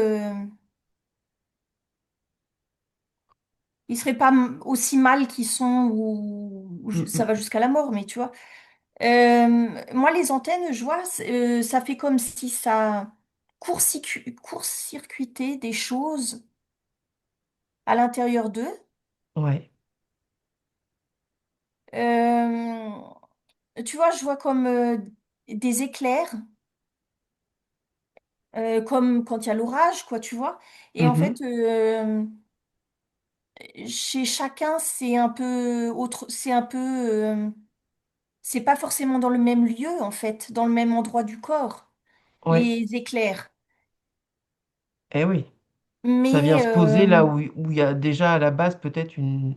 ils seraient pas aussi mal qu'ils sont ou Mm, ça mm. va jusqu'à la mort, mais tu vois. Moi, les antennes, je vois, ça fait comme si ça court-circuitait des choses à l'intérieur d'eux. Ouais. Euh, Tu vois, je vois comme des éclairs, comme quand il y a l'orage, quoi, tu vois. Et en Mhm. fait, chez chacun, c'est un peu autre, c'est pas forcément dans le même lieu, en fait, dans le même endroit du corps, Ouais. les éclairs. Eh oui. Ça vient Mais se poser là où il y a déjà à la base peut-être une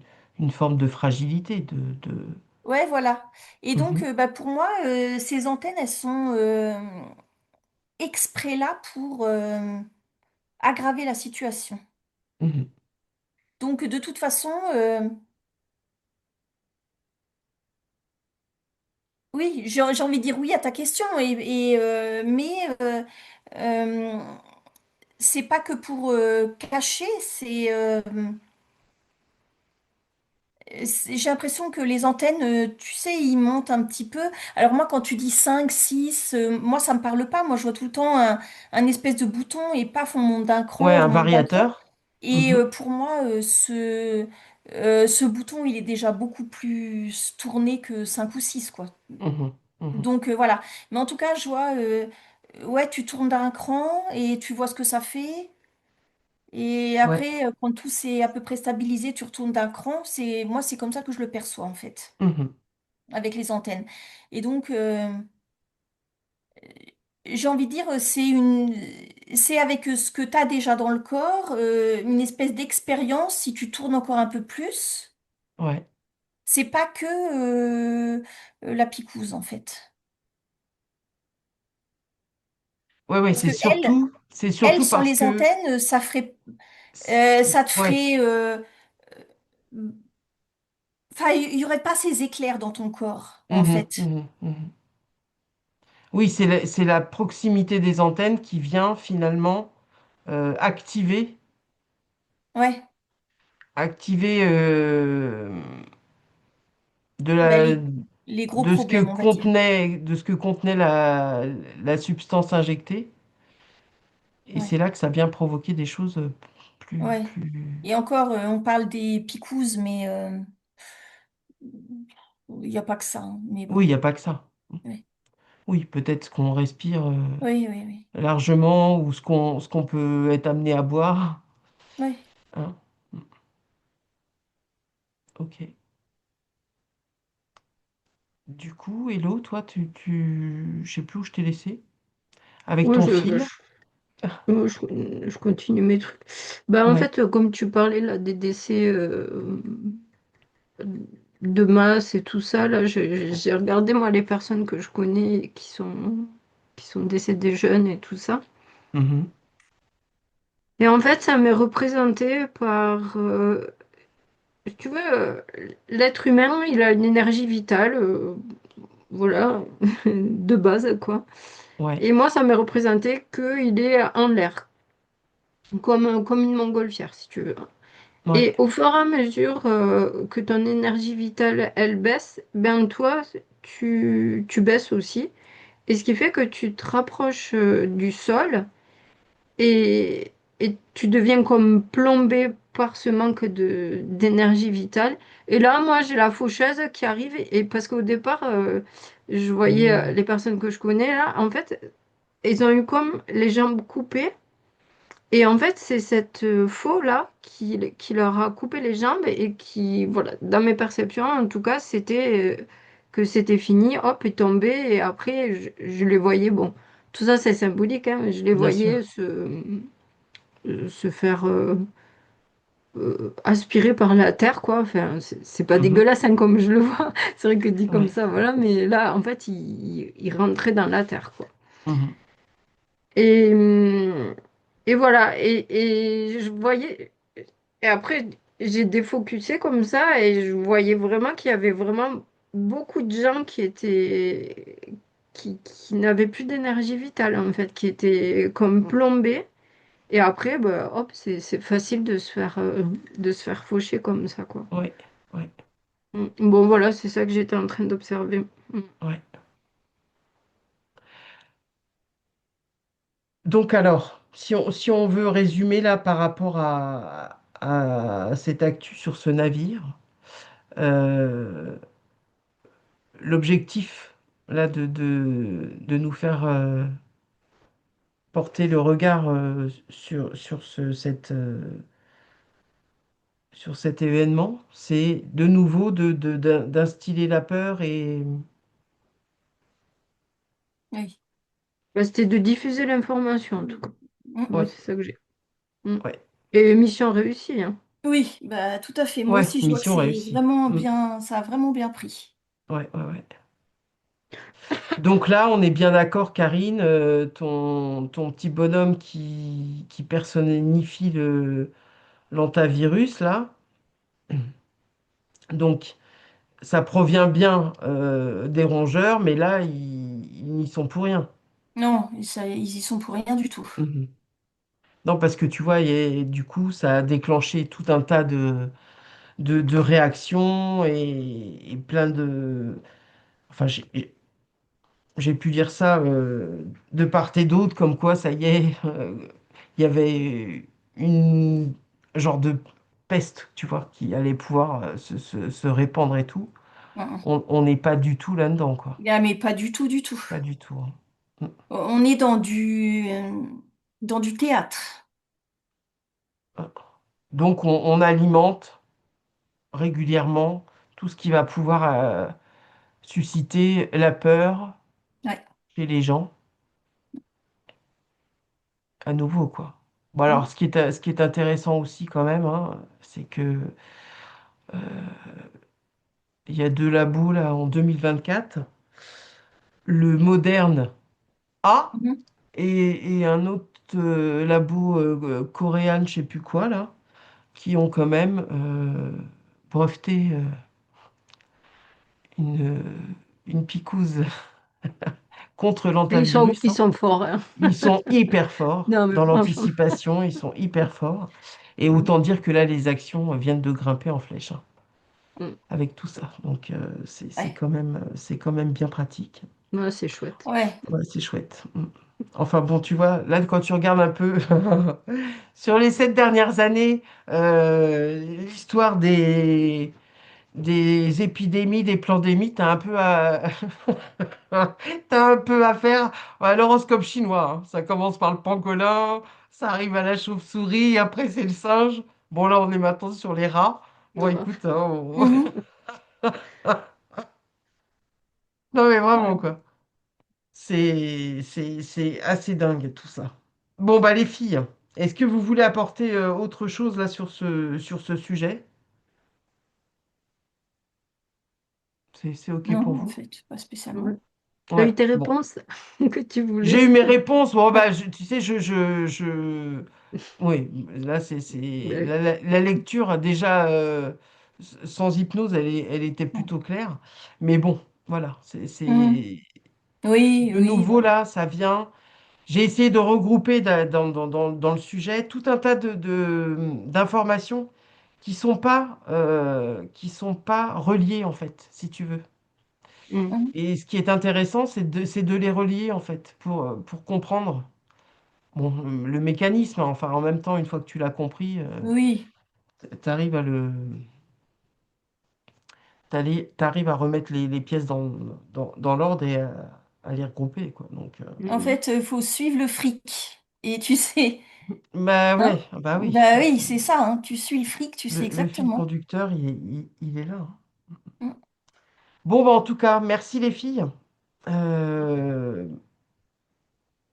forme de fragilité. ouais, voilà. Et donc, Mhm. bah, pour moi, ces antennes, elles sont exprès là pour aggraver la situation. Mhm. Donc, de toute façon, oui, j'ai envie de dire oui à ta question, mais euh, c'est pas que pour cacher, j'ai l'impression que les antennes, tu sais, ils montent un petit peu. Alors moi, quand tu dis 5, 6, moi, ça me parle pas. Moi, je vois tout le temps un espèce de bouton et paf, Ouais, un on monte d'un cran. variateur. Et Mhm. pour moi, ce bouton, il est déjà beaucoup plus tourné que 5 ou 6 quoi. Mhm. Mhm. Donc voilà. Mais en tout cas, je vois, ouais, tu tournes d'un cran et tu vois ce que ça fait. Et Ouais. après, quand tout s'est à peu près stabilisé, tu retournes d'un cran. Moi, c'est comme ça que je le perçois, en fait, Mhm. avec les antennes. Et donc, j'ai envie de dire, c'est avec ce que tu as déjà dans le corps, une espèce d'expérience, si tu tournes encore un peu plus. Ouais. C'est pas que la picouse, en fait. Ouais, ouais, Parce que c'est elles, surtout sans parce les que. antennes, ça te Ouais. ferait, enfin, il y aurait pas ces éclairs dans ton corps, en Mhm. fait. Mhm. Mhm. Oui, c'est la proximité des antennes qui vient finalement activer, Ouais. activer de Bah, la, les gros problèmes, on va dire. de ce que contenait la substance injectée. Et c'est Ouais, là que ça vient provoquer des choses ouais. plus. Et encore, on parle des picouses, mais il n'y a pas que ça, hein. Mais bon, Oui, il n'y a pas que ça. ouais. Oui, peut-être ce qu'on respire Oui, oui, oui. largement ou ce qu'on peut être amené à boire. Ouais. Hein. Ok. Du coup, Hello, toi, je sais plus où je t'ai laissé. Avec Moi, ton fil. je continue mes trucs. Bah, en Ouais. fait, comme tu parlais là des décès de masse et tout ça. Là, j'ai regardé moi les personnes que je connais qui sont décédées jeunes et tout ça. Mhm. Et en fait, ça m'est représenté par, si tu veux, l'être humain, il a une énergie vitale, voilà, de base, quoi. Ouais, Et moi, ça m'est représenté qu'il est en l'air, comme une montgolfière, si tu veux. ouais. Et au fur et à mesure que ton énergie vitale, elle baisse, ben toi, tu baisses aussi. Et ce qui fait que tu te rapproches du sol et, et tu deviens comme plombé par ce manque d'énergie vitale. Et là, moi, j'ai la faucheuse qui arrive et parce qu'au départ, je voyais Mm. les personnes que je connais là, en fait, ils ont eu comme les jambes coupées. Et en fait, c'est cette faux-là qui leur a coupé les jambes et qui, voilà, dans mes perceptions, en tout cas, c'était que c'était fini, hop, est tombé. Et après, je les voyais, bon, tout ça c'est symbolique, hein, mais je les Bien voyais sûr. se faire aspirer par la terre, quoi. Enfin, c'est pas Mhm. dégueulasse, hein, comme je le vois. C'est vrai que dit comme Ouais. ça, voilà, mais là, en fait, il rentrait dans la terre, quoi. Mhm. Et, et voilà, et je voyais, et après j'ai défocusé comme ça, et je voyais vraiment qu'il y avait vraiment beaucoup de gens qui n'avaient plus d'énergie vitale en fait, qui étaient comme plombés. Et après, bah, hop, c'est facile de se faire faucher comme ça, quoi. Ouais. Ouais. Bon, voilà, c'est ça que j'étais en train d'observer. Mm. Ouais. Donc alors, si on veut résumer là par rapport à cette actu sur ce navire, euh, l'objectif là de nous faire porter le regard sur cet événement, c'est de nouveau d'instiller la peur et Oui. Bah, c'était de diffuser l'information, en tout cas. Mm. Moi, ouais, c'est ça que j'ai. Mm. ouais, Et mission réussie, hein. Oui, bah tout à fait. Moi ouais, aussi, je vois que mission c'est réussie. vraiment Mm. bien, ça a vraiment bien pris. Ouais, ouais, ouais. Donc là, on est bien d'accord, Karine, ton petit bonhomme qui personnifie l'antavirus, là. Donc, ça provient bien des rongeurs, mais là, ils n'y sont pour rien. Non, ils y sont pour rien du tout. Mhm. Non, parce que tu vois, du coup, ça a déclenché tout un tas de réactions et plein de... Enfin, j'ai pu dire ça de part et d'autre, comme quoi, ça y est, il y avait une genre de peste, tu vois, qui allait pouvoir se répandre et tout. Mm. On n'est pas du tout là-dedans, quoi. Ah, mais pas du tout, du tout. Pas du tout, hein. On est dans du théâtre. Mm. Donc, on alimente régulièrement tout ce qui va pouvoir susciter la peur Ouais. chez les gens, à nouveau, quoi. Bon, alors, Mm. ce qui est intéressant aussi, quand même, hein, c'est que il y a deux labos, là, en 2024, le Moderne A Mhm. et un autre labo coréen, je sais plus quoi, là, qui ont quand même breveté une, une picouse contre l'antivirus, Ils hein. sont forts, hein. Ils sont hyper forts Non, mais dans franchement. l'anticipation, ils sont hyper forts. Et autant dire que là, les actions viennent de grimper en flèche, hein, Mm. avec tout ça. Donc, Ouais. c'est quand même bien pratique. Ouais, c'est chouette. Ouais. Ouais, c'est chouette. Mm. Enfin bon, tu vois, là, quand tu regardes un peu sur les 7 dernières années, l'histoire des épidémies, des pandémies, t'as un peu à faire à l'horoscope chinois, hein. Ça commence par le pangolin, ça arrive à la chauve-souris, après c'est le singe. Bon, là, on est maintenant sur les rats. Bon, Voilà. écoute, hein, Mhm. non mais vraiment, Ouais. quoi. C'est assez dingue, tout ça. Bon, bah les filles, est-ce que vous voulez apporter autre chose là sur ce sujet? C'est OK pour Non, en vous? fait, pas Ouais. spécialement. Tu as eu Ouais, tes bon. réponses que tu voulais. J'ai eu mes réponses. Bon, Ouais. bah, tu sais, oui, là, Ouais. la lecture, déjà, sans hypnose, elle était plutôt claire. Mais bon, voilà, Mhm. Oui, de oui, nouveau, voilà. là, ça vient. J'ai essayé de regrouper dans le sujet tout un tas d'informations qui sont pas reliées, en fait, si tu veux. Mm. Mhm. Et ce qui est intéressant, c'est de les relier, en fait, pour comprendre bon, le mécanisme. Enfin, en même temps, une fois que tu l'as compris, Oui. tu arrives t'arrives à remettre les pièces dans l'ordre et à les regrouper, quoi. Donc, En Mm. fait, il faut suivre le fric. Et tu sais, bah hein? ouais, bah oui. Bah oui, c'est ça, hein. Tu suis le fric, tu sais Le fil exactement. conducteur, il est là, hein. Mm. Bon, bah, en tout cas, merci les filles euh,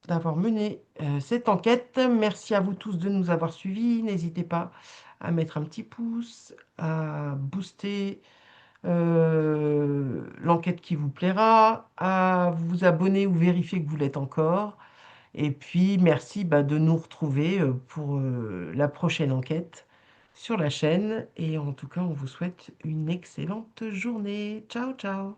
d'avoir mené cette enquête. Merci à vous tous de nous avoir suivis. N'hésitez pas à mettre un petit pouce, à booster l'enquête qui vous plaira, à vous abonner ou vérifier que vous l'êtes encore. Et puis, merci bah, de nous retrouver pour la prochaine enquête sur la chaîne. Et en tout cas, on vous souhaite une excellente journée. Ciao, ciao.